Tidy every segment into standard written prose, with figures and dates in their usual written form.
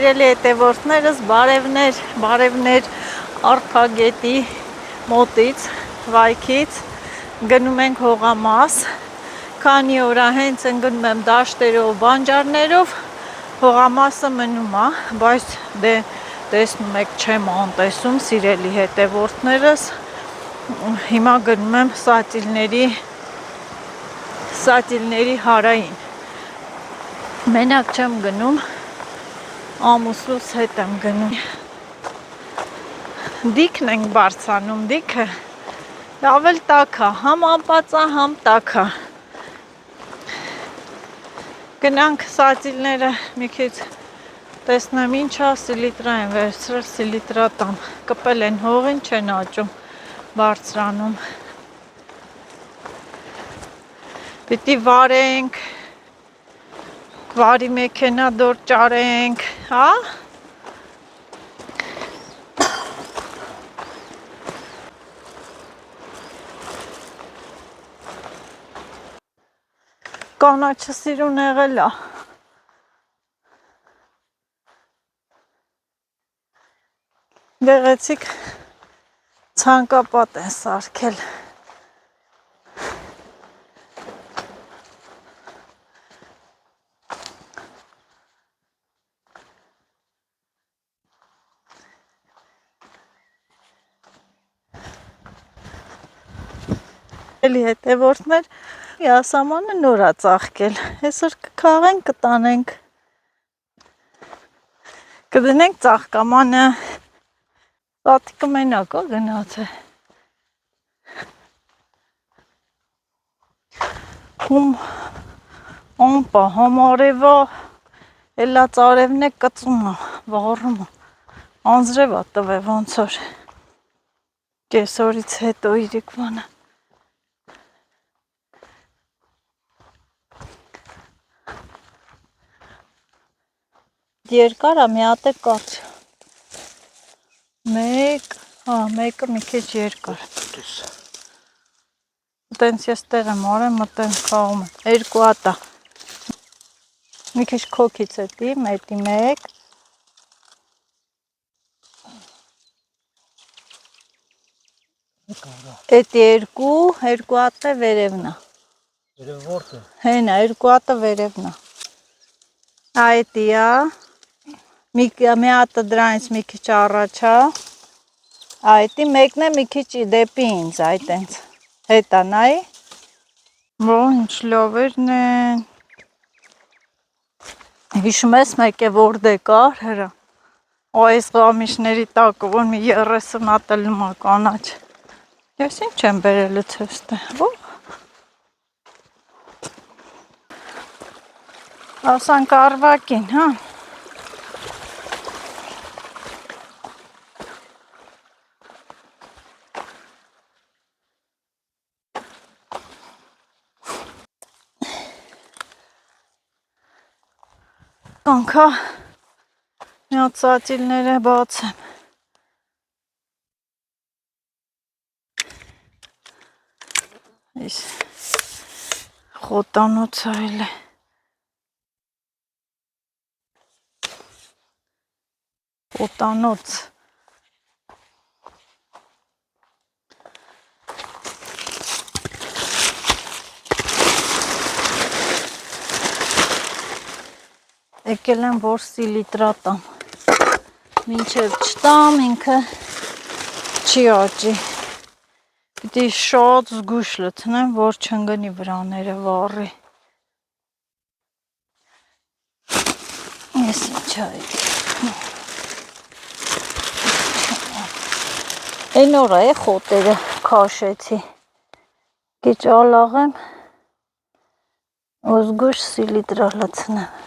Սիրելի հետևորդներս, բարևներ Արփագետի մոտից, վայքից, գնում ենք հողամաս, քանի օր հենց ընկնում եմ դաշտերով, բանջարներով, հողամասը մնում է, բայց դե տեսնում եք չեմ անտեսում, սիրելի հետևորդներս, հիմա գնում եմ սատիլների հարային, մենակ չեմ գնում, ամուսնուս հետ եմ գնում, դիքն ենք բարձանում, դիքը ավել տաք է, համ անպածա, համ տաք է, գնանք սատիլները մի քիչ տեսնեմ ինչա, սիլիտրա են վերցրել, սիլիտրա տամ, կպել են հողին, չեն աճում, բարձրանում, պիտի վարենք, վարի մեքենա դոր ճարենք, հա? Կանաչը սիրուն եղել է, գեղեցիկ ցանկապատ են սարքել, հետևորդներ, ասամանը նոր է ծաղկել, այսօր կքաղենք, կտանենք, կդնենք ծաղկամանը, տատիկը մենակ է գնացել, ամպա, համարևա, էլա ծարևն է կծում է, վառում է, անձրև է տվել ոնց որ, կեսօրից հետո իրիկվանը, երկար է, մի հատ է կարճ, մեկը մի քիչ երկար, տենց ես տեղ եմ արեմ, մտեմ խաղում եմ, երկու հատ է, մի քիչ քոքից էտի, մետի մեկ, էտի երկու հատ է վերևն է, վերև որդը, հենա, երկու հատը վերևն է, այդի է, մի հատը դրանից մի քիչ առաջ է, այդի մեկն է մի քիչ դեպի ինձ, այդ ենց, հետա նայի, ինչ լավերն են, հիշում ես մեկ է որ դե կար հրա, այս գամիշների տակը, որ մի 30 հատ լում է կանաչ, ես ինչ եմ բերել ցեստը, ասանք արվակին, հա, կանքա մի հատ սատիլները բացեմ, խոտանոց այլ է, խոտանոց, եկել եմ որ սիլիտրա տամ, մինչև չտամ ինքը չի աճի, պիտի շատ զգույշ լցնեմ, որ չընկնի վրաները վառի, ես ինչ այդի, այն օրա է խոտերը քաշեցի, կիչ ալաղեմ, ու զգույշ սիլիտրա լցնեմ,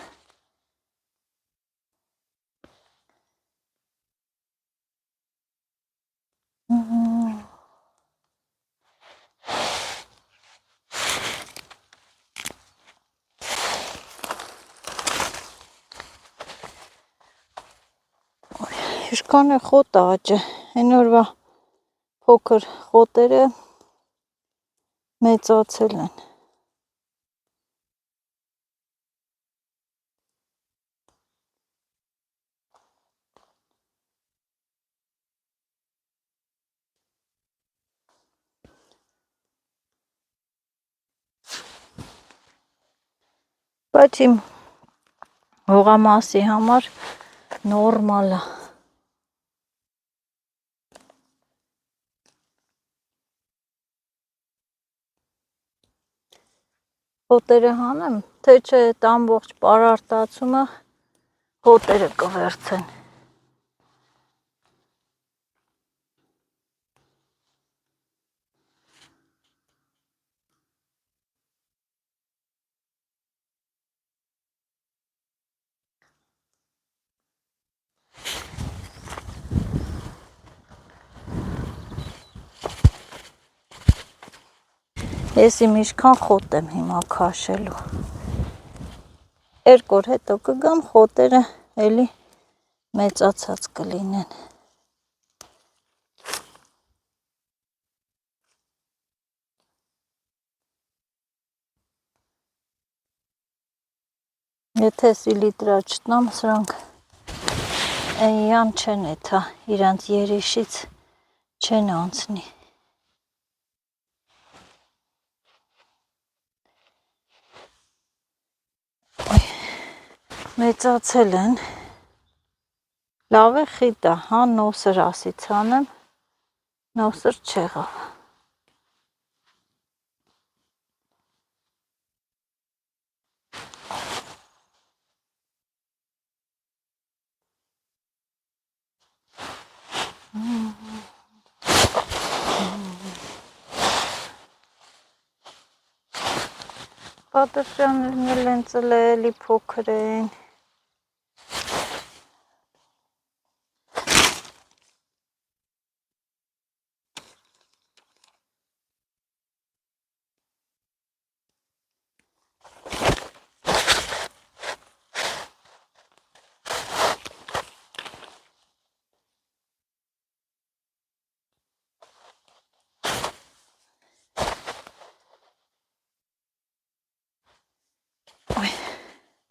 Ինչքան է խոտ աճը, այն օրվա փոքր խոտերը մեծացել են, Բայց իմ հողամասի համար նորմալ է։ Հոտերը հանեմ, թե չէ այդ ամբողջ պարարտացումը հոտերը կվերցեն։ Ես իմ ինչքան խոտ եմ հիմա քաշելու։ 2 օր հետո կգամ, խոտերը էլի մեծացած կլինեն։ Եթե սիլիտրա չտնամ, սրանք այնյան չեն էթա, իրանց երիշից չեն անցնի։ Մեծացել են, լավ է խիտ է, հա նոսր ասից անեմ, նոսր չեղավ։ Պատշյաններն էլ են ծլելի փոքր են։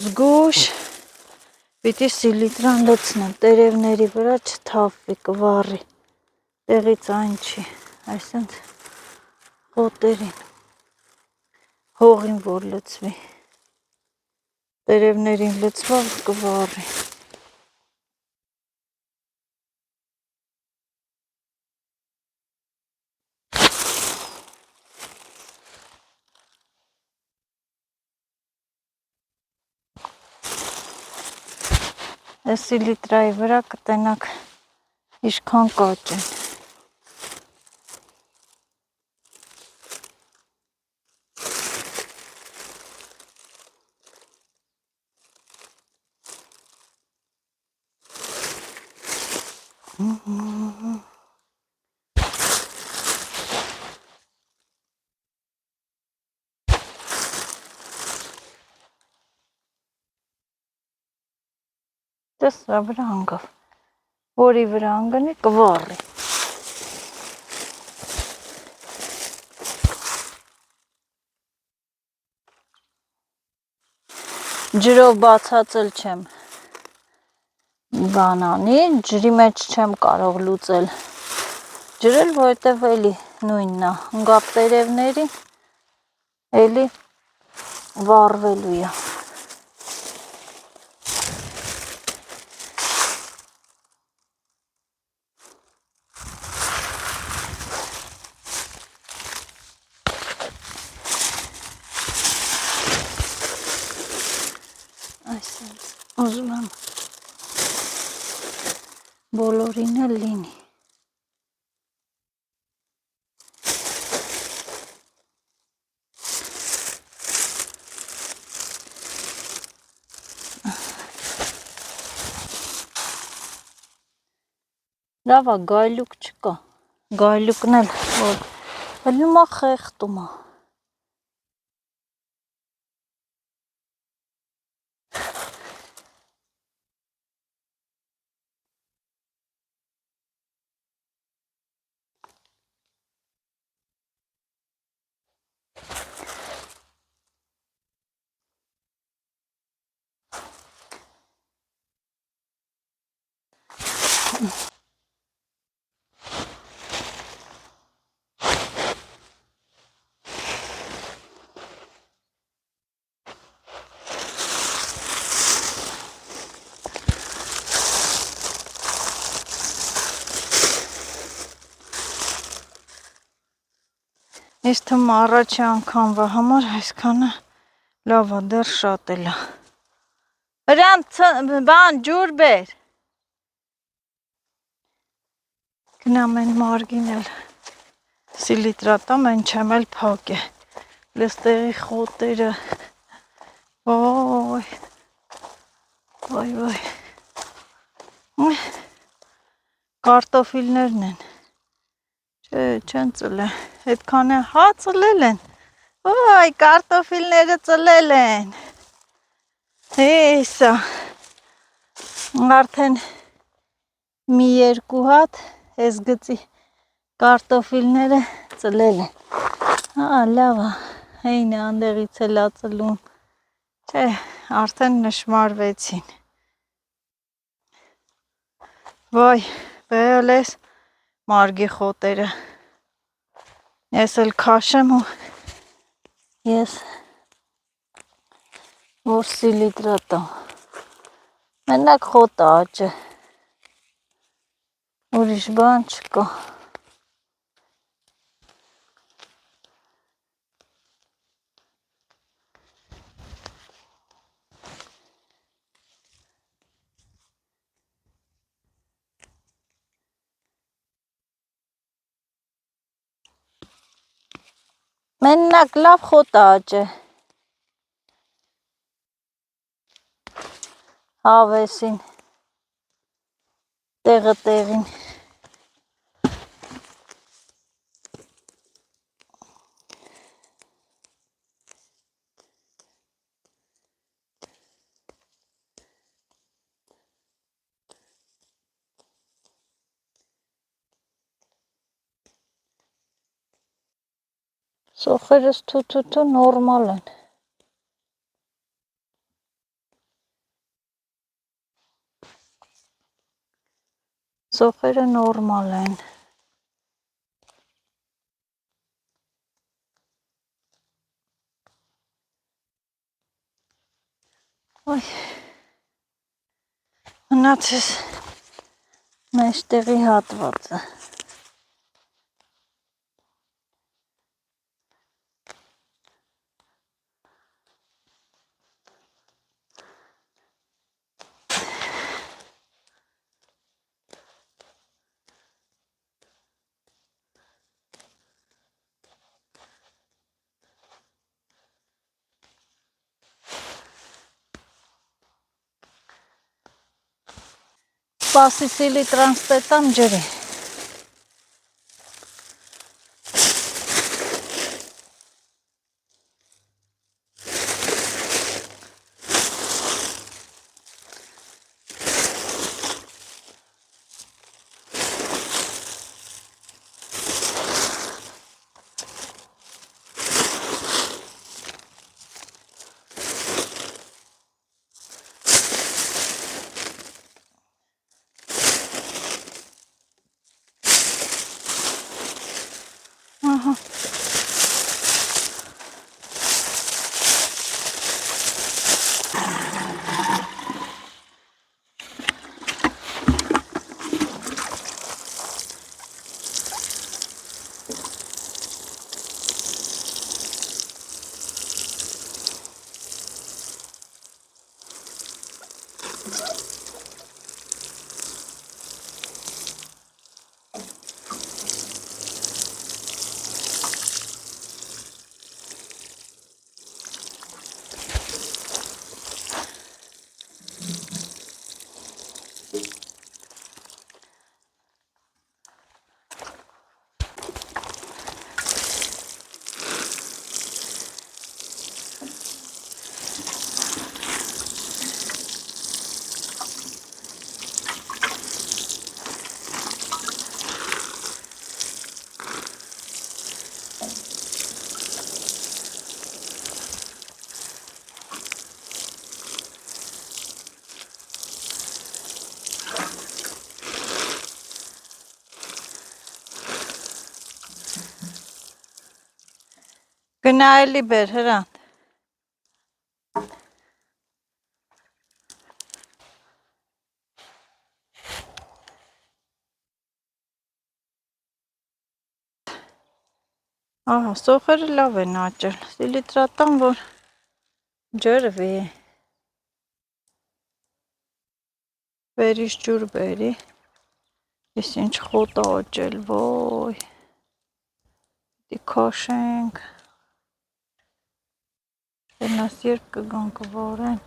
Զգուշ, պիտի սիլիտրան լցնեմ, տերևների վրա չթափվի, կվառի, տեղից այն չի, այսինքն խոտերին, հողին որ լցվի, տերևներին լցվող կվառի։ Այս սիլիտրայի վրա կտենակ իշքան կաճ են։ Դες սրա վրա անգավ, որի վրա անգնի կվառի։ Ջրով բացածել չեմ բանանի, ջրի մեջ չեմ կարող լուծել ջրել, որովհետև էլի նույնն է, ընկավ տերևներին, էլի վառվելու է։ Այսինքն ուզում եմ բոլորին էլ լինի։ Լավ է, գայլուկ չկա, գայլուկն էլ որ հլում է խեղտում է։ Ես թվում առաջի անգամվա համար այսքանը լավ է, դեռ շատ էլ է։ Բան ջուր բեր։ Գնամ են մարգին էլ սիլիտրատամ, են չեմ էլ փակ է։ Լստեղի խոտերը, ոյ, ոյ, ոյ, կարտոֆիլներն են, չեն ծլե, հետքան է, հա ծլել են, ոյ, կարտոֆիլները ծլել են, հեսա, արդեն մի երկու հատ, ես գծի կարտոֆիլները ծլել են, հա լավ է, հին է անդեղից էլ ածլում, չէ, արդեն նշմարվեցին, վայ, բերել ես մարգի խոտերը, ես էլ քաշեմ ու ես որ սիլիտրատամ, մենակ խոտը աճը, ուրիշ բան չկա, մենակ լավ խոտը աճը, հավեսին, տեղը տեղին, սոխերս թութութու նորմալ են, սոխերը նորմալ են, ոյ, մնացես մեջտեղի հատվածը, սպասի սիլիտրանս տետամ ջրի, ահա, գնա էլի բեր, հրան, Ահա, սոխերը լավ են աճել, սիլիտրատան, որ ջրվի, վերիշ ջուր բերի, ես ինչ խոտ աճել, ոյ, դի քաշենք, Տենաս երբ կգան կվարեն,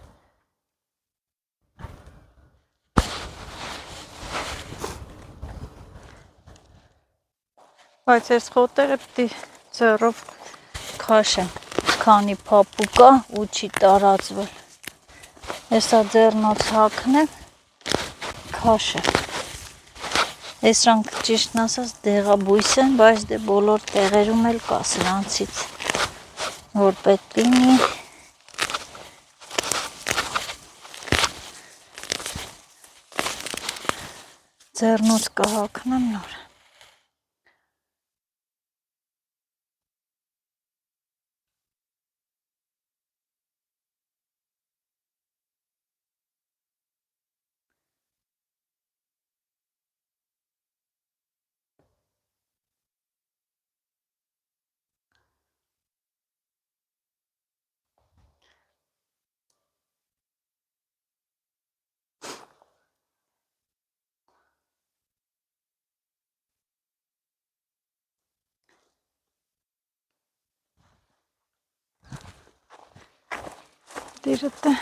բայց ես խոտերը պտի ձեռով քաշեմ, քանի փափուկա ու չի տարածվել, եսա ձեռնոց հակնեմ, քաշեմ, Էսրանք ճիշտն ասած դեղաբույս են, բայց դե բոլոր տեղերում էլ կա սրանցից, որ պետք լինի, ձեռնոց կհակնեմ նոր, դիրըտ է,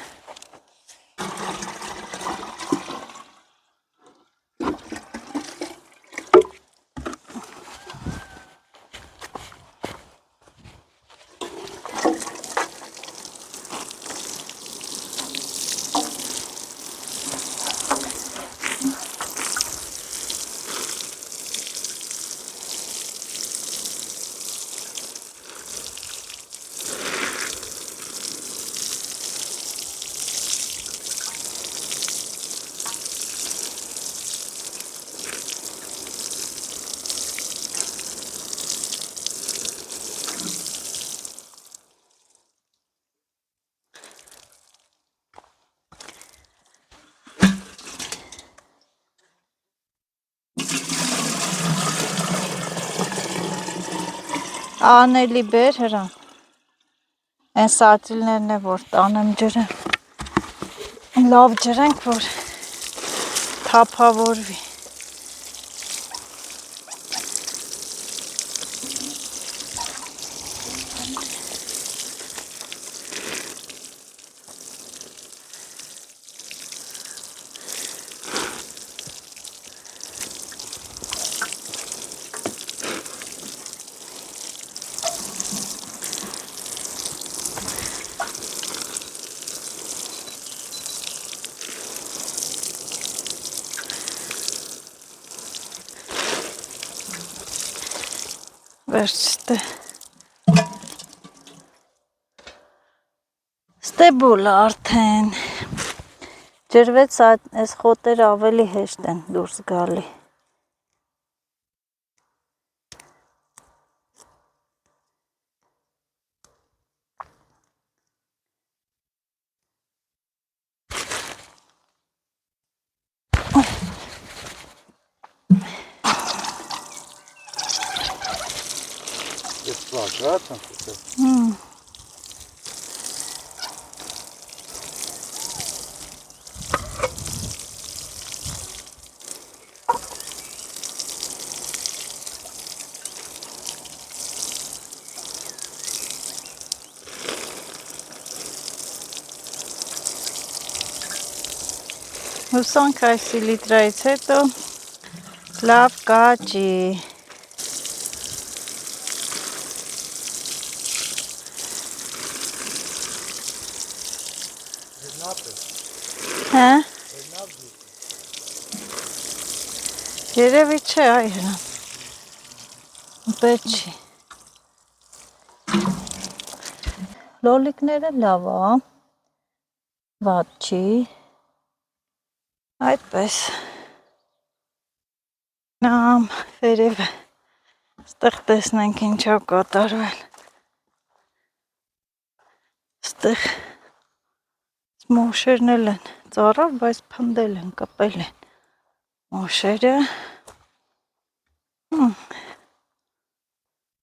անելի բեր հրան, են սատիլներն է, որ տանեմ ջրեմ, լավ ջրենք, որ թափավորվի, վերջ ստեբոլ արդեն, ջրվեց այս խոտերը ավելի հեշտ են դուրս գալի, հուսանք այս սիլիտրայից հետո լավ կաճի, հա, երևի չէ այ հրան, պետք չի, լոլիկները լավ է, վատ չի, այդպես, նամ վերև, ստեղ տեսնենք ինչա կատարվել, ստեղ մոշերն էլ են ծառավ, բայց փնդել են, կպել են մոշերը,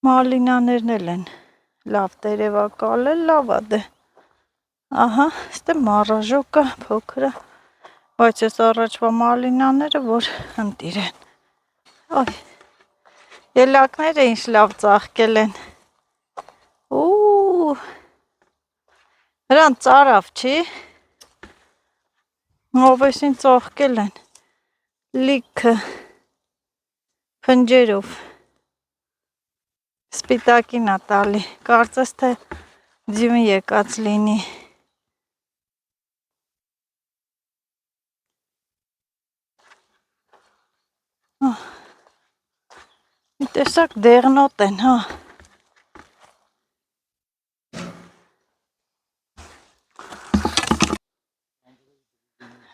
Մալինաներն էլ են լավ տերևակալ էլ լավ է դե ահա ստե մարաժոկը փոքրը բայց այս առաջվա մալինաները որ ընտիր են այ ելակները ինչ լավ ծաղկել են ու նրան ծարավ չի Ովեսին ծաղկել են լիքը փնջերով սպիտակին ա տալի կարծես թե ձյուն եկած լինի մի տեսակ դեղնոտ են հա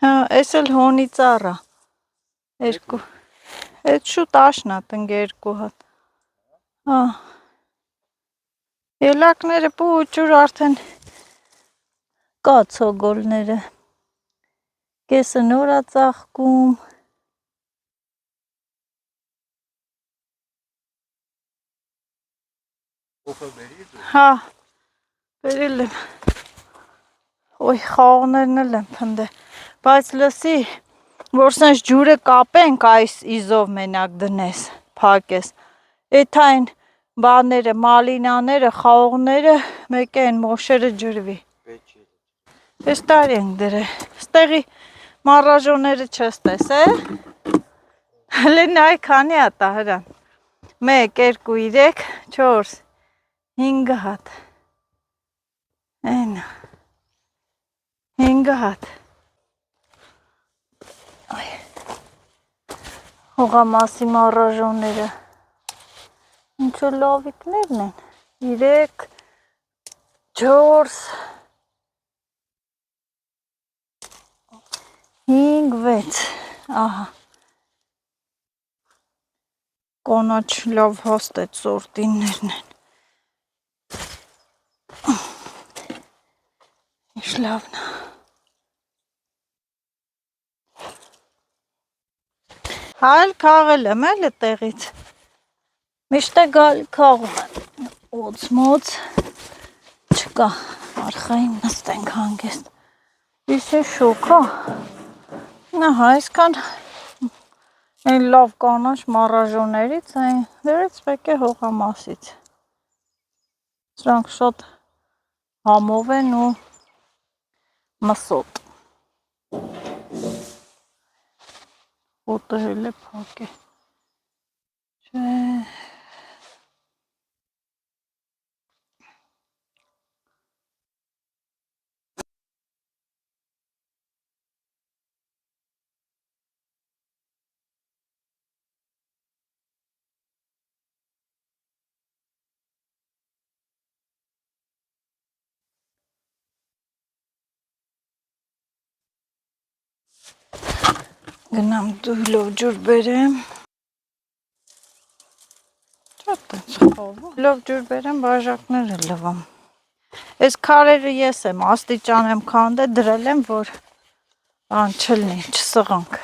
հա էս էլ հոնի ծառա երկու այդ շուտ աշնա տնգ երկու հատ հա ելակները պուճուր արդեն կա ցոգոլները կեսը նոր ա ծաղկում հա բերել եմ ոյ խաղողներն էլ եմ փնդել բայց լսի որ սենց ջուրը կապենք այս իզով մենակ դնես փակես էդ այն բաները մալինաները խաղողները մեկ է այն մոշերը ջրվի ես տարի ենք դրել ստեղի մարաժոները չես տեսել հլեն այ քանի հատ ա հրան 1 2 3 4 5 հատ այնա 5 հատ հողամասի մարաժոները ինչու լավիկներն են 3 4 5 6 ահա կոնաչ լավ հաստատ սորտիններն են ինչ լավն է հայել քաղել եմ էլ տեղից միշտ է գալի քաղում եմ օծմոց չկա արխային նստենք հանգեստ իսկ է շոքա նա այսքան այն լավ կանաչ մարաժոներից այն դրեց մեկ է հողամասից սրանք շատ համով են ու մսոտ Օտրել է փակ է չէ գնամ դույլով ջուր բերեմ լով ջուր բերեմ բաժակները լվամ այս քարերը ես եմ աստիճան եմ քանդել դրել եմ որ բան չլինի չսղանք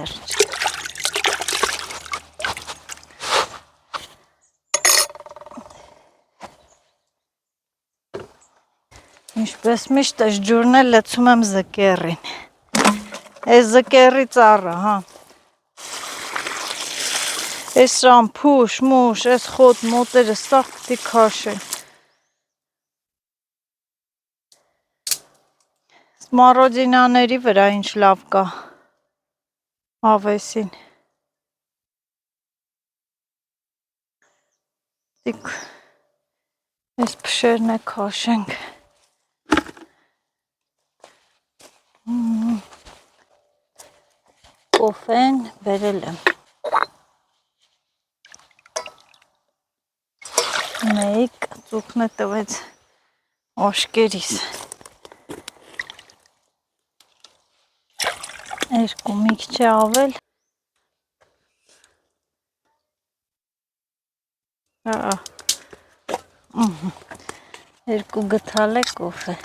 վերջ։ Ինչպես միշտ այս ջուրն էլ լցում եմ զկերին։ Այս զկերի ծառը, հա։ Այս սրան փուշ, մուշ, այս խոտ մոտերը սա պիտի քաշեն։ Սմառոդինաների վրա ինչ լավ կա հավեսին։ Այս փշերն է քաշենք։ Կոֆեն բերել եմ։ Մեկ ծուխն է տվեց աշկերիս։ Երկու մի քիչ ավել։ Երկու գթալ է կոֆե։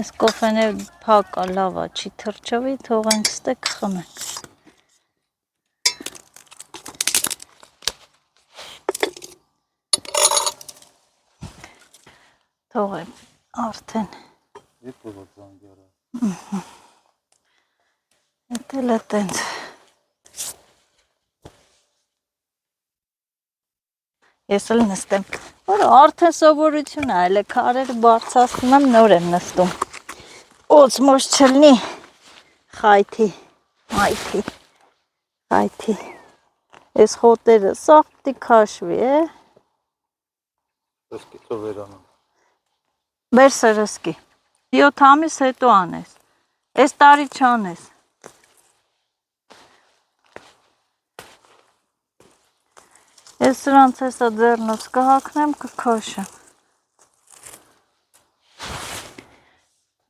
Այս կոֆեն է փակ է, լավ է, չի թրջվի, թողենք ստեկ խմենք։ Թողեմ արդեն։ Էտել է տենց։ Ես էլ նստեմ։ Որը արդեն սովորություն է, այլ է քարերը բարձրացնում եմ, նոր եմ նստում։ Օծմոց չլնի խայթի, մայթի, խայթի։ Այս խոտերը սաղ պիտի քաշվի, է։ Սրսկիցով վերանում։ Բեր սրսկի, 7 ամիս հետո անես, այս տարի չանես։ Ես սրանց հեսա ձեռնոց կհակնեմ, կքաշեմ։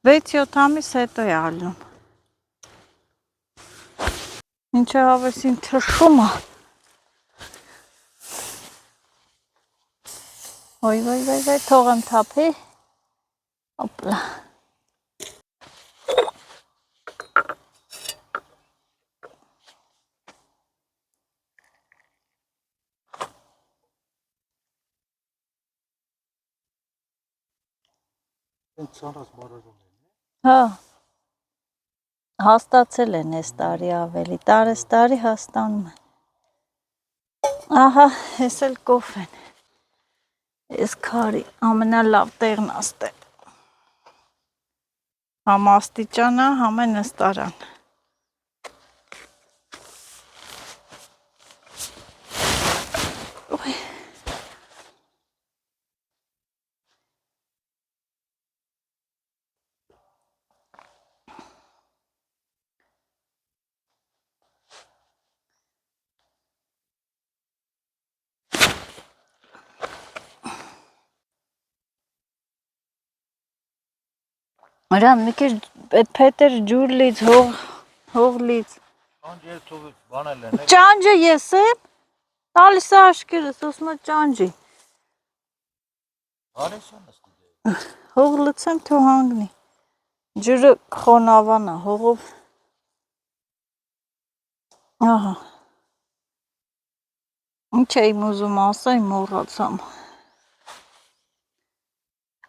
6-7 ամիս հետո է ալնում։ Ինչ է հավեսին թշում է։ Ոյ, թողեմ թափի։ Հոպլա։ Ցանց մարազում են։ Հա։ Հաստացել են այս տարի ավելի, տարի հաստանում են։ Ահա, ես էլ կոֆեն։ Ես քարի ամենալավ տեղն աստե։ Համ աստիճանա, համ է նստարան։ Արան, մի քիչ փետեր ջուր լից, հող լից։ Ճանճը թողից բանել են։ Ճանճը ես եմ, տալիս է աշկերս, ասում է ճանճի։ Արեսան նստի։ Հող լցեմ, թող հանգնի։ Ջուրը խոնավան է, հողով։ Ահա։ Ինչ էի ուզում ասեմ, մոռացամ։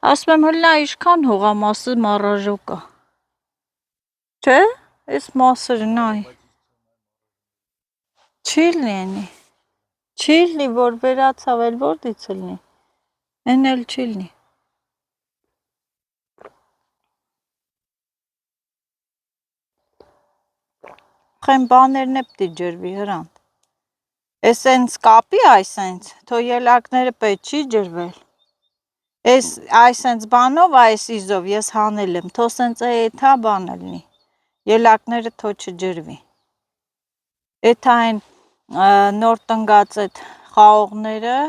Ասում եմ հլնա իշքան հողամասը մարաժոկ է։ Չէ՞, այս մասերը նայ։ Չի լինի։ Չի լինի, որ վերացավ, էլ որտից լինի։ Էն էլ չի լինի։ Խեն բաներն է պտի ջրվի, հրանտ։ Ես ենց կապի այսենց, թո ելակները պետ չի ջրվել։ Այս հենց բանով, այս իզով ես հանել եմ, թո սենց էթա բան լինի, ելակները թո չջրվի։ Էթա են նոր տնգած էտ խաղողները,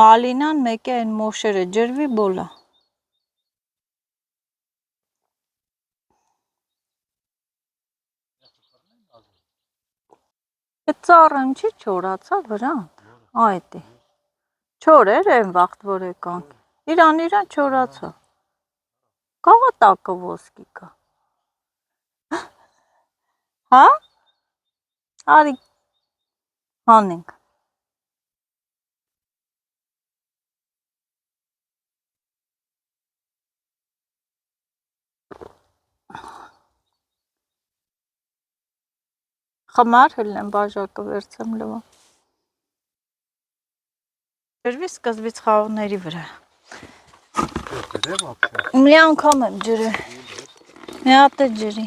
մալինան, մեկ է են մոշերը ջրվի բոլա։ Էտ ծառն չի չորացա վրան, այդի։ Չոր էր են վաղտ որ եկանք, իրան չորացա։ Կաղա տակը ոսկի կա։ Հա? Արի հանենք։ Խմար հլնեմ բաժակը վերցեմ լվա։ Ջրվի սկզբից խաղողների վրա։ Մի անգամ եմ ջրել։ Մի հատ է ջրի։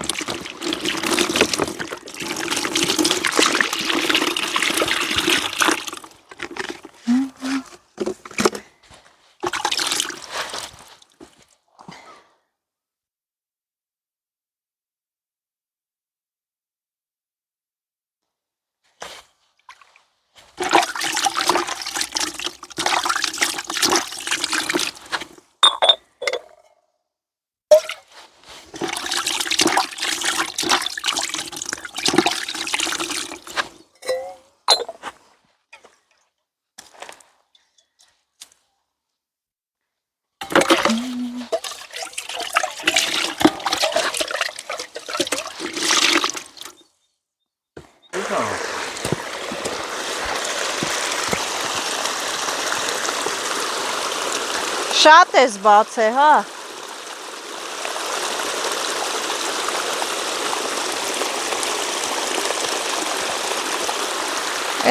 Շատ ես բացե, հա։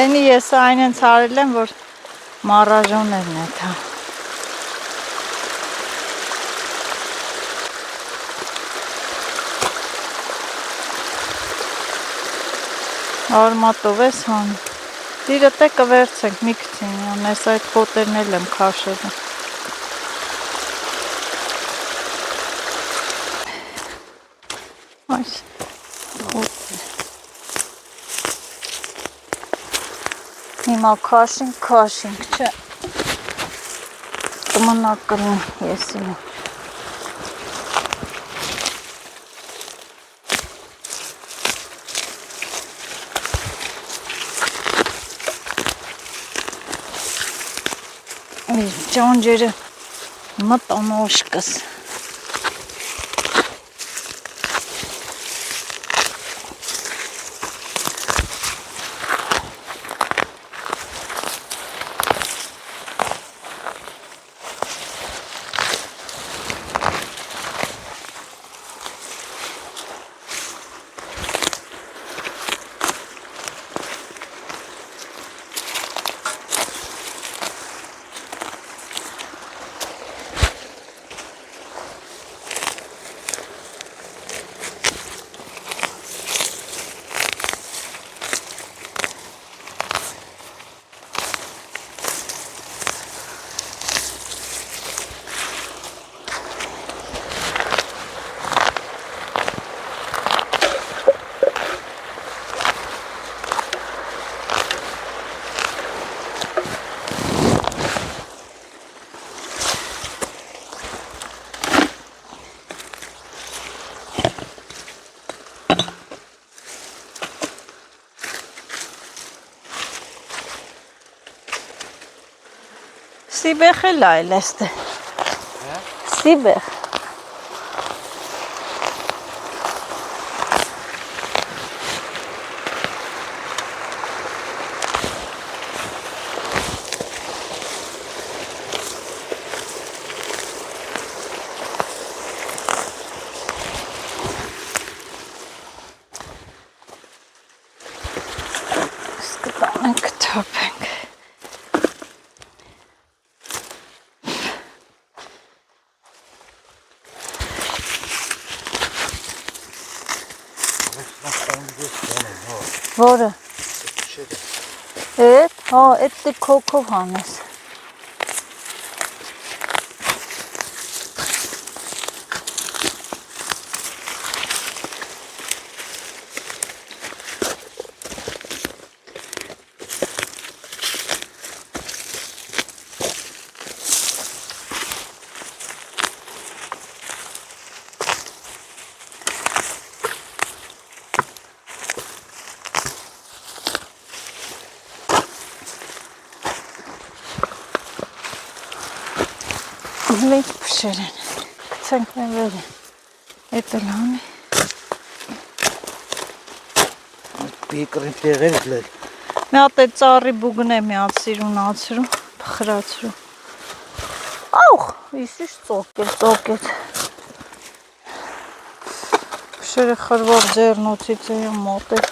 Էնի ես այն հենց արել եմ, որ մարաժոներն է թա։ Արմատով ես հան։ Դիրը տե կվերցենք մի քցին, անես այդ խոտերն էլ եմ քաշել։ Այս հիմա քաշինք, չէ։ Կմնա կլին եսին։ Իր ճանջերը մտանոշկս։ Սիբեխ էլ այլ էստե։ Սիբեխ։ Սկտանենք թոփենք։ Որը։ Էդ, հա, էդ դե քոքով հանես։ Մեկ փշեր են, ցանք մեն վեր են, էտ էլ հանի։ Պիկրին տեղեր լել։ Մի հատ է ծառի բուգն է մի հատ սիրունացրու, փխրացրու։ Ախ, իսիշ ծոկեց։ Շերը խրվող ձեռնոցից է մոտ է։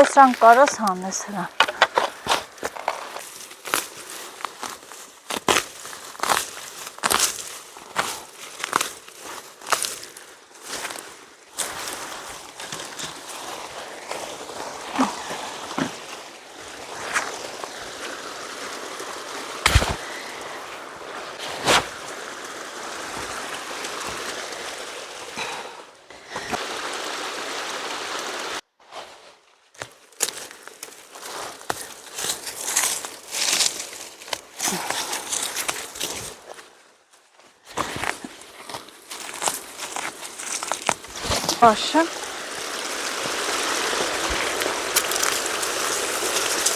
Այսրան կարաս հանես հրան։ Պաշը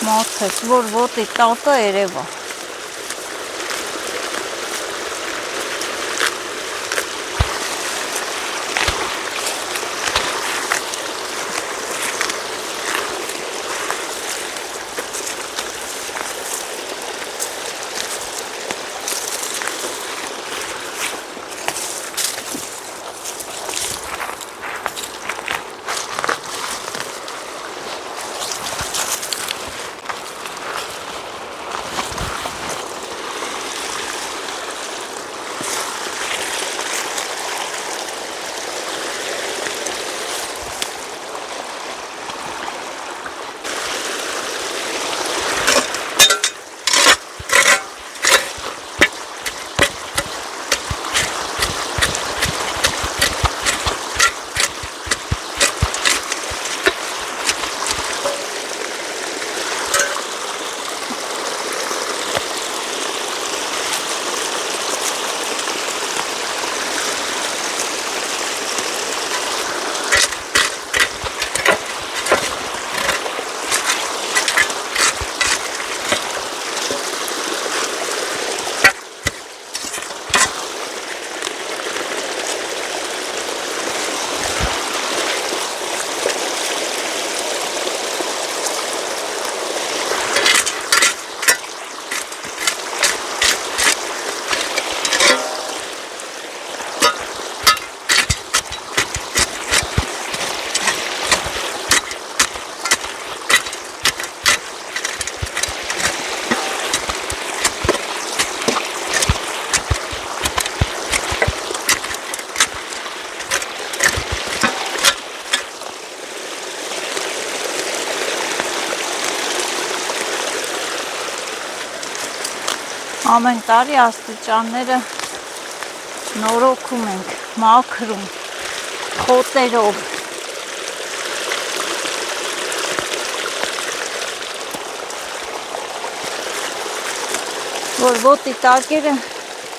մոթես, որ ոտի տակը երևա։ Ամեն տարի աստիճանները նորոգում ենք, մաքրում, խոտերով։ Որ ոտի տակերը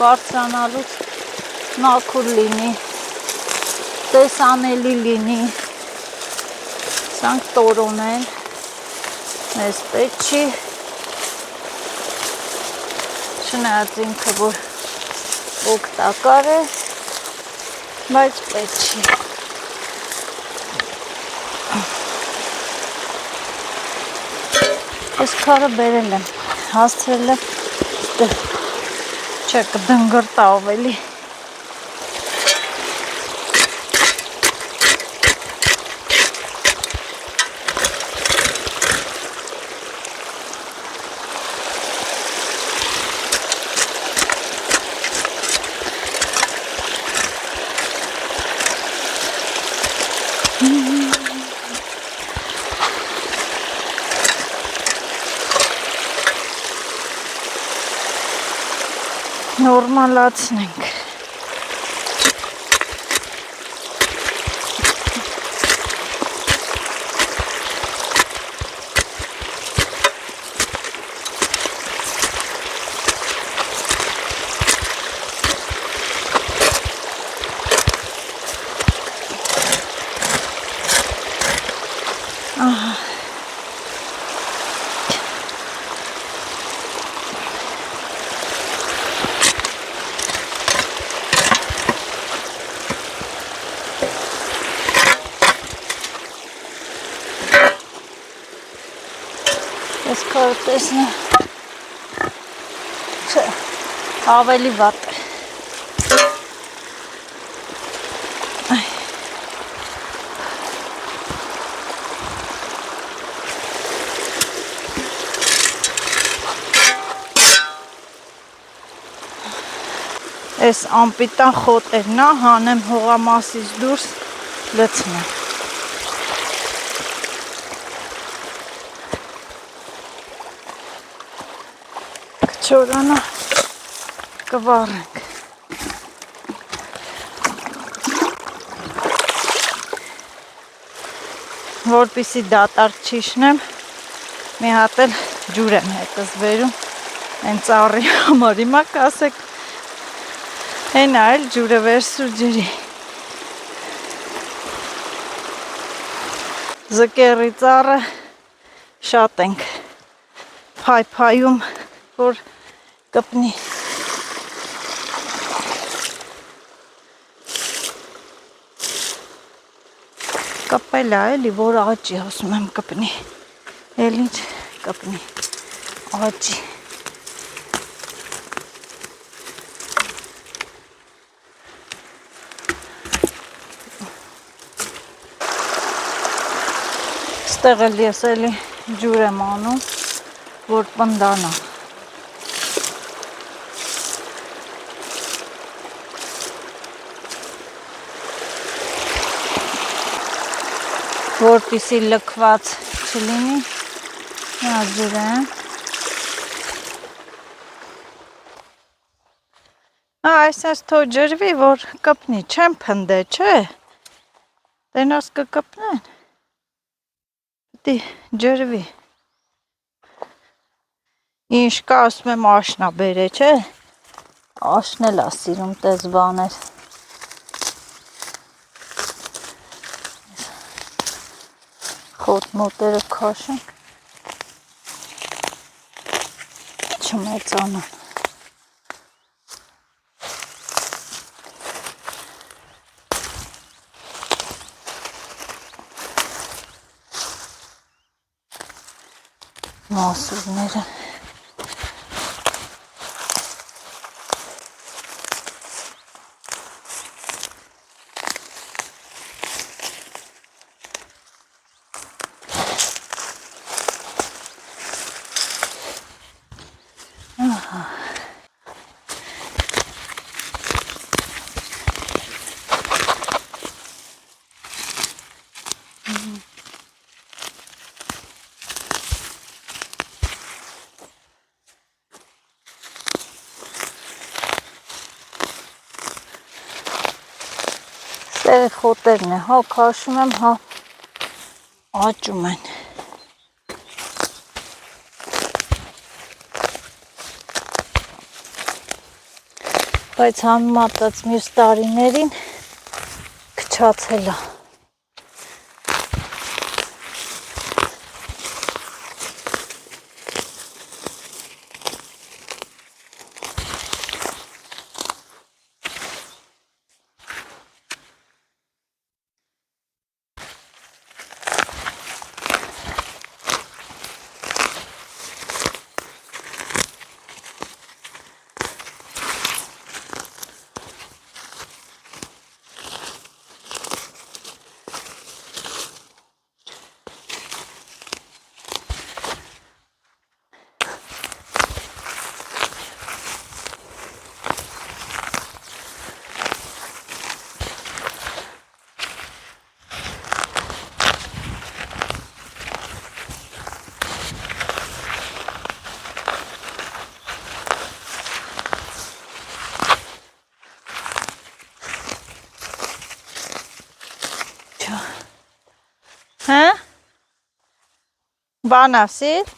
բարձրանալուց մաքուր լինի, տեսանելի լինի, սանք տորոնել, մեզ պետք չի, չնայած ինքը որ օգտակար է, բայց պետք չի։ Ես քարը բերել եմ, հասցրել եմ, չէ կդնգրտա ավելի։ Նորմալացնենք։ Ես քարը տեսնեմ։ Չէ, ավելի վատ է։ Այս անպիտան խոտերն է, հանեմ հողամասից դուրս լցնեմ։ Կչորանա կվառենք։ Որպեսզի դատարկ չի շնեմ, մի հատ էլ ջուր եմ հետս բերում, այն ծառի համար, հիմա կասեք, հեն այլ ջուրը վերսուր ջրի։ Զկերի ծառը շատ ենք փայփայում, որ կպնի։ Կպել է էլի, որ աճի, ասում եմ կպնի, էլ ինչ կպնի, աճի։ Ստեղ էլ ես էլի ջուր եմ անում, որ պնդանա։ Որպեսզի լքված չլինի, նա ջրեմ։ Այսպես թող ջրվի, որ կպնի, չեմ փնդե, չէ։ Տենաս կկպնեն։ Դի ջրվի։ Ինչ կա, ասում եմ աշնա բերե, չէ։ Աշն էլ ա սիրում տես բաներ։ Խոտ մոտերը քաշենք, չմեծանան։ Մասուրները։ Ստեղի խոտերն է, հա քաշում եմ, հա աճում են։ Բայց համեմատած մյուս տարիներին քչացել է։ Հա? Բան ասիր։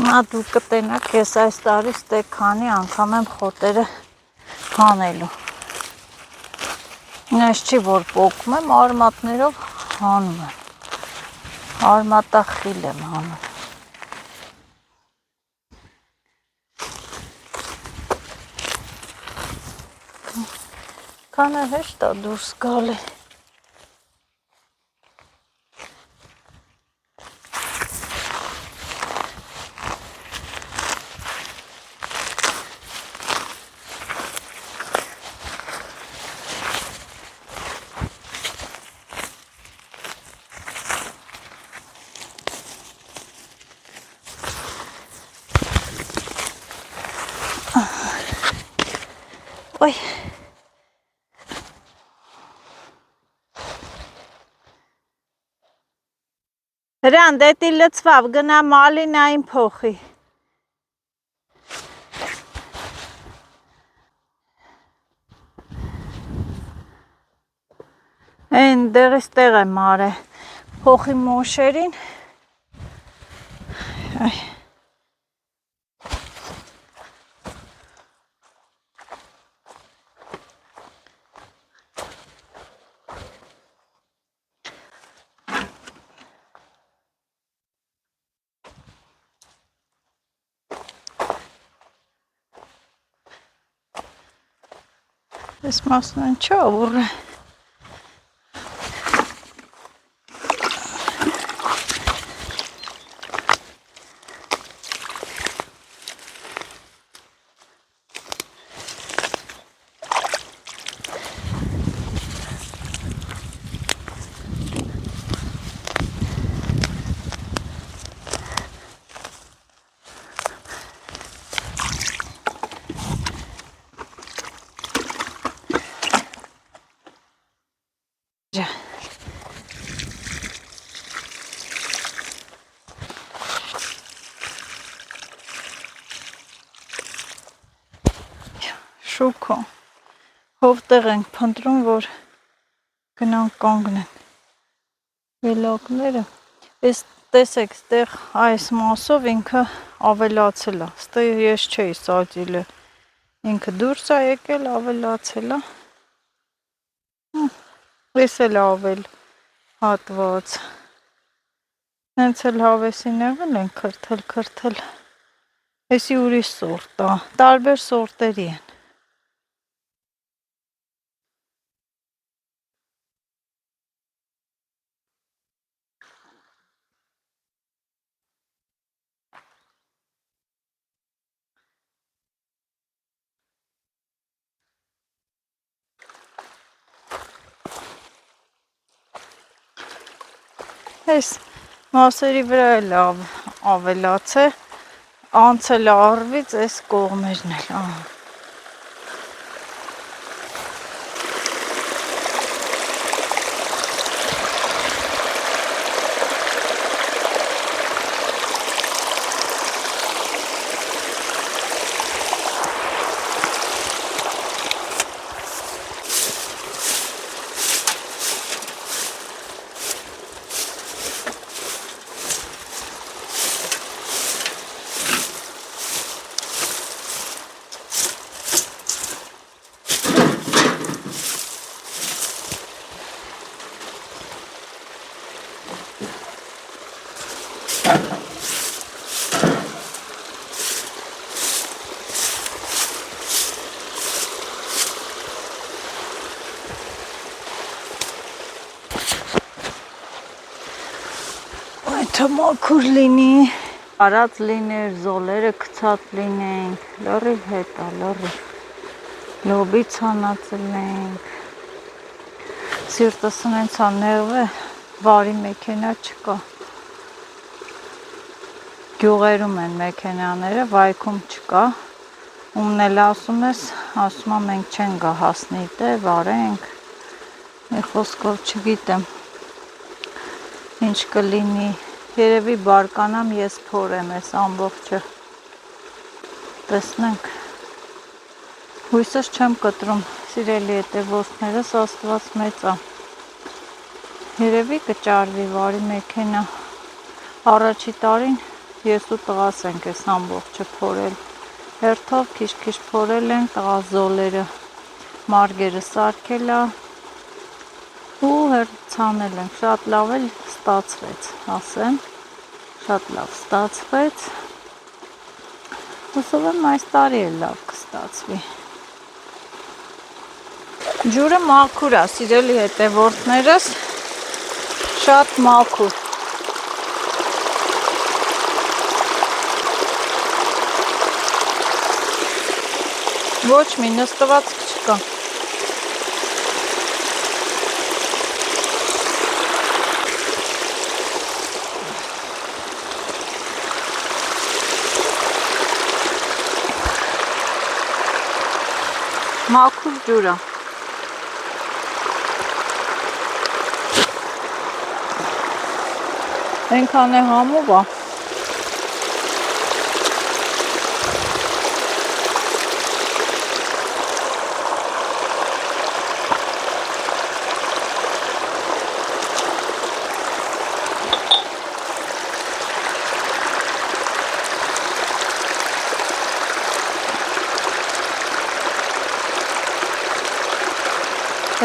Հիմա դու կտենաք ես այս տարի ստեկ քանի անգամ եմ խոտերը հանելու։ Այս չի որ պոկում եմ, արմատներով հանում եմ։ Արմատախիլ եմ հանում։ Քանը հեշտ է դուրս գալի։ Ոյ։ Հրան, դետի լծվավ, գնա մալինային փոխի։ Այն դեղից տեղ եմ արե, փոխի մոշերին։ Այ։ Այս մասն են չա ուռը։ Շուքո, հովտեղ ենք փնտրում, որ գնանք կանգնեն վելակները, ես տեսեք, ստեղ այս մասով ինքը ավելացել է, ստեղ ես չէի սածիլ է, ինքը դուրս է եկել, ավելացել է, ես էլ ավել հատված, նենց էլ հավեսին եղել են քրթել, եսի ուրիշ սորտ է, տարբեր սորտերի են, Այս մասերի վրա էլ ավելաց է, անցել առվից այս կողմերն էլ, ահա։ Թմաքուր լինի, արած լիներ, զոլերը կցած լինենք, լրիվ հետ է, լրիվ, լոբի ցանածել ենք, սիրտս նենց է նեղվե, վարի մեքենա չկա, գյուղերում են մեքենաները, վայքում չկա, ումն էլ ասում ես, ասում է մենք չեն գա հասնի տե, վարենք, մի խոսքով չգիտեմ, ինչ կլինի, երևի բարկանամ ես փորեմ ես ամբողջը, տեսնենք, հույսս չեմ կտրում, սիրելի հետևորդներս, Աստված մեծ է, երևի կճարվի վարի մեքենա, առաջի տարին ես ու տղաս ենք այս ամբողջը փորել հերթով քիչ-քիչ փորել ենք տղա զոլերը մարգերը սարքել է ու հերթցանել ենք շատ լավ էլ ստացվեց ասեմ շատ լավ ստացվեց հուսով եմ այս տարի էլ լավ կստացվի ջուրը մաքուր է սիրելի հետևորդներս շատ մաքուր ոչ մի նստվածք չկա մաքուր ջուր է այնքան է համով է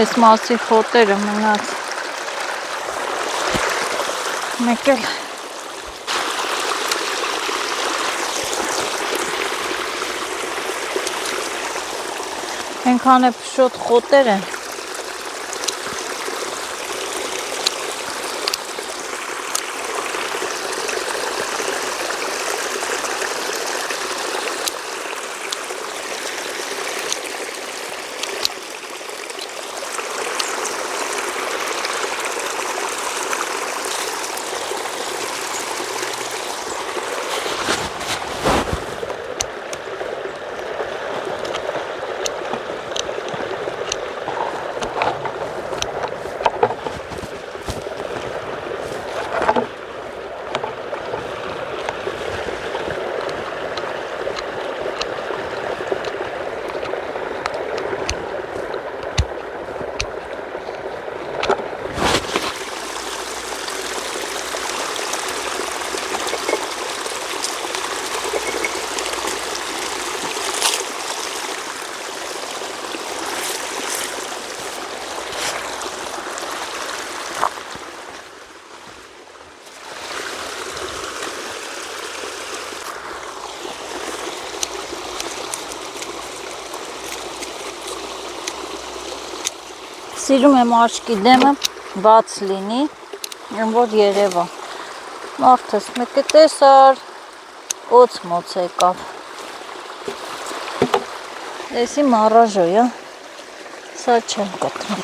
Այս մասի խոտերը մնաց մեկ էլ այնքան է փշոտ խոտեր են Սիրում եմ աչքի դեմը բաց լինի, որ երևա։ Մարդս մեկը տեսար, օց-մոց եկավ։ Էսի մարաժոյա, սա չեմ կտրում։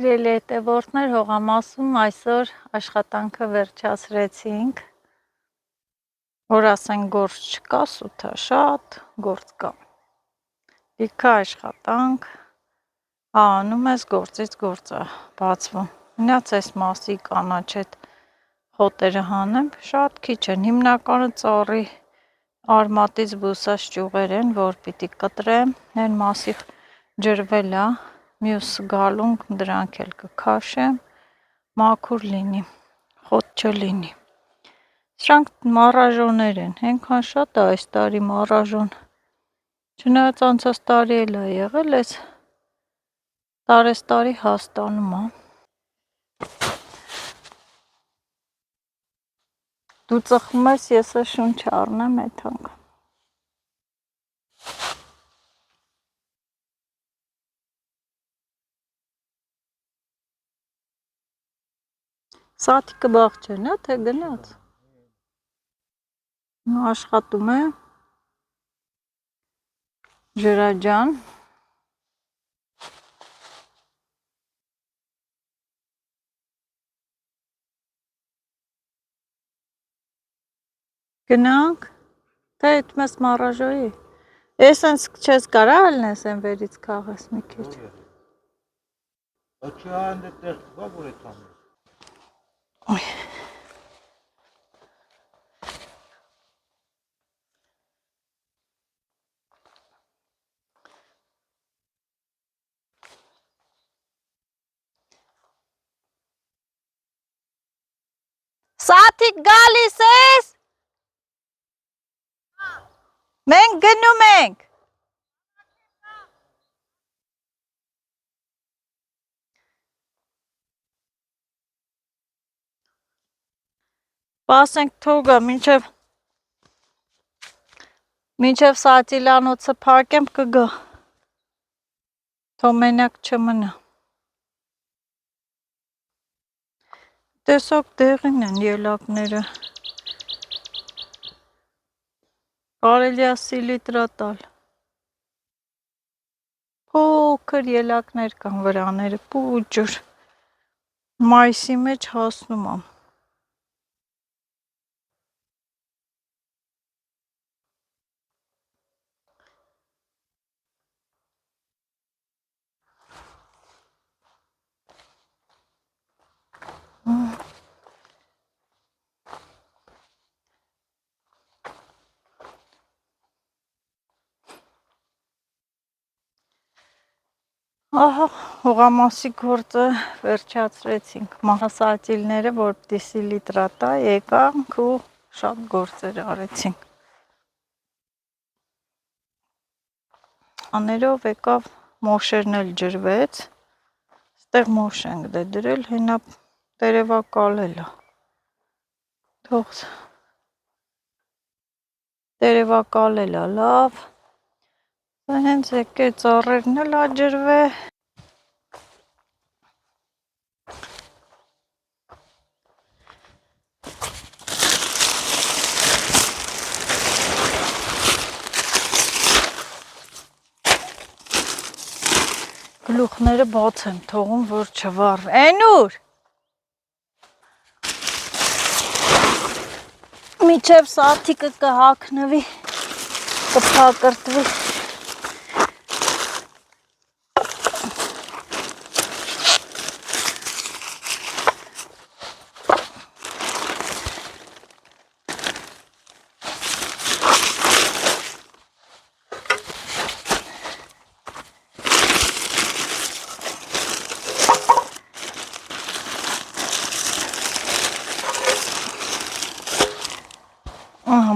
Իրելի հետևորդներ հողամասում այսօր աշխատանքը վերջացրեցինք, որ ասենք գործ չկա, սութա շատ գործ կա, լիքը աշխատանք, անում ես գործից գործը բացվում, մնաց այս մասի կանաչ այդ խոտերը հանեմ, շատ քիչ են, հիմնականը ծառի արմատից բուսած ճյուղեր են, որ պիտի կտրեմ, այն մասի ջրվել է, մյուս գալուն դրանք էլ կքաշեմ, մաքուր լինի, խոտ չլինի։ Սրանք մառաժոներ են, այնքան շատ է այս տարի մառաժոն, չնայած անցած տարի էլ է եղել, այս տարեստարի հաստանում է։ Դու ծխում ես, ես է շունչ առնեմ այդ անգամ։ Սաթիկը բաղջեն է, թե գնաց։ Աշխատում է ջրաջան։ Գնանք, թե այդ մեզ մառաժոյի։ Ես են չես կարա ալնես են վերից կաղես մի քիչ։ Չի այն դեր կա որ է տանում։ Սաթիկ գալիս ես։ Մենք գնում ենք։ Պասենք թողը, մինչև սատիլանոցը փակեմ կգա, թող մենակ չմնա։ Տեսոք դեղին են ելակները, կարելի է սիլիտրա տալ, փոքր ելակներ կան վրաները, պուջուր, մայիսի մեջ հասնում եմ։ Ահա, հողամասի գործը վերջացրեցինք, մասատիլները, որ պիտի սիլիտրա տա, եկանք ու շատ գործեր արեցինք։ Աներով եկավ մոշերն էլ ջրվեց, ստեղ մոշ ենք դե դրել, հենա տերևակալել է, թող տերևակալել է, լավ, հենց եկե ծառերն էլ աջրվե, գլուխները բաց եմ թողում, որ չվառվի, Էնուր, միջև սաթիկը կհակնվի, կփակրտվի,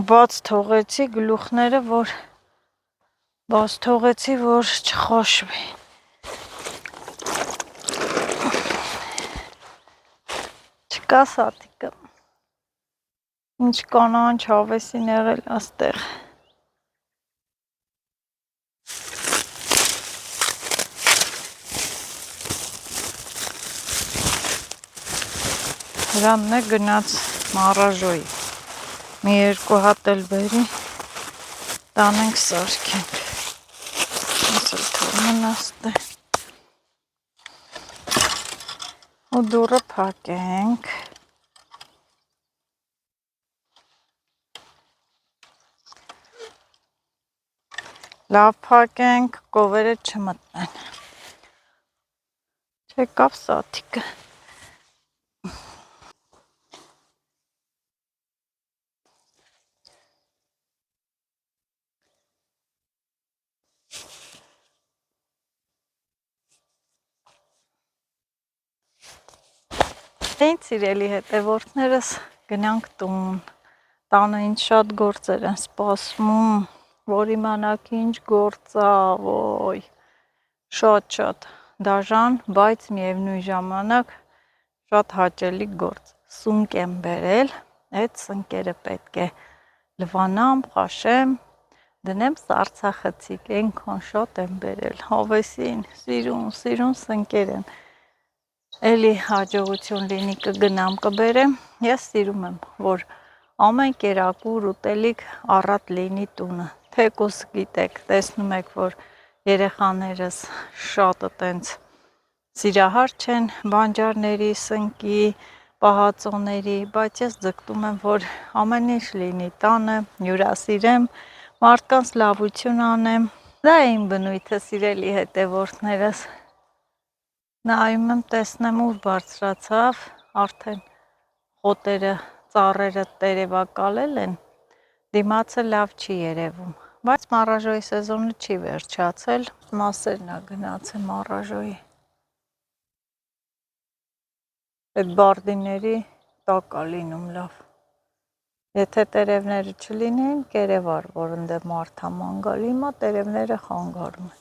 բաց թողեցի գլուխները, որ բաց թողեցի, որ չխաշվի։ Չկա սաթիկը։ Ինչ կանանչ հավեսին եղել աստեղ։ Հրանն է գնաց մառաժոյի։ Մի երկու հատ էլ բերի, տանենք սարքենք, ես էլ թող մնաստե։ ու դուռը փակենք։ Լավ փակենք, կովերը չմտնեն։ Չեկավ սաթիկը։ Ինձ սիրելի հետևորդներս գնանք տուն, տանը ինձ շատ գործեր են սպասվում, որ իմանաք ինչ գործ ա, ոյ, շատ դաժան, բայց միևնույն ժամանակ շատ հաճելի գործ։ Սունկ եմ բերել, այդ սնկերը պետք է լվանամ, խաշեմ, դնեմ սառցախցիկ, այնքան շատ եմ բերել, հավեսին, սիրուն սնկեր են։ Էլի հաջողություն լինի կգնամ կբերեմ, ես սիրում եմ, որ ամեն կերակուր ուտելիք առատ լինի տունը, թեկուս գիտեք, տեսնում եք, որ երեխաներս շատը տենց սիրահար չեն բանջարների, սնկի, պահածոների, բայց ես ձգտում եմ, որ ամեն ինչ լինի տանը, հյուրասիրեմ, մարդկանց լավություն անեմ, դա է իմ բնույթը սիրելի հետևորդներս, նայում եմ տեսնեմ ուր բարձրացավ, արդեն խոտերը, ծառերը տերևակալել են, դիմացը լավ չի երևում, բայց մառաժոյի սեզոնը չի վերջացել, մասերն ա գնացել մառաժոյի, այդ բարդիների տակ ա լինում լավ, եթե տերևները չլինեին, կերևար, որ ընդ մարդ ա ման գալի, հիմա տերևները խանգարում են։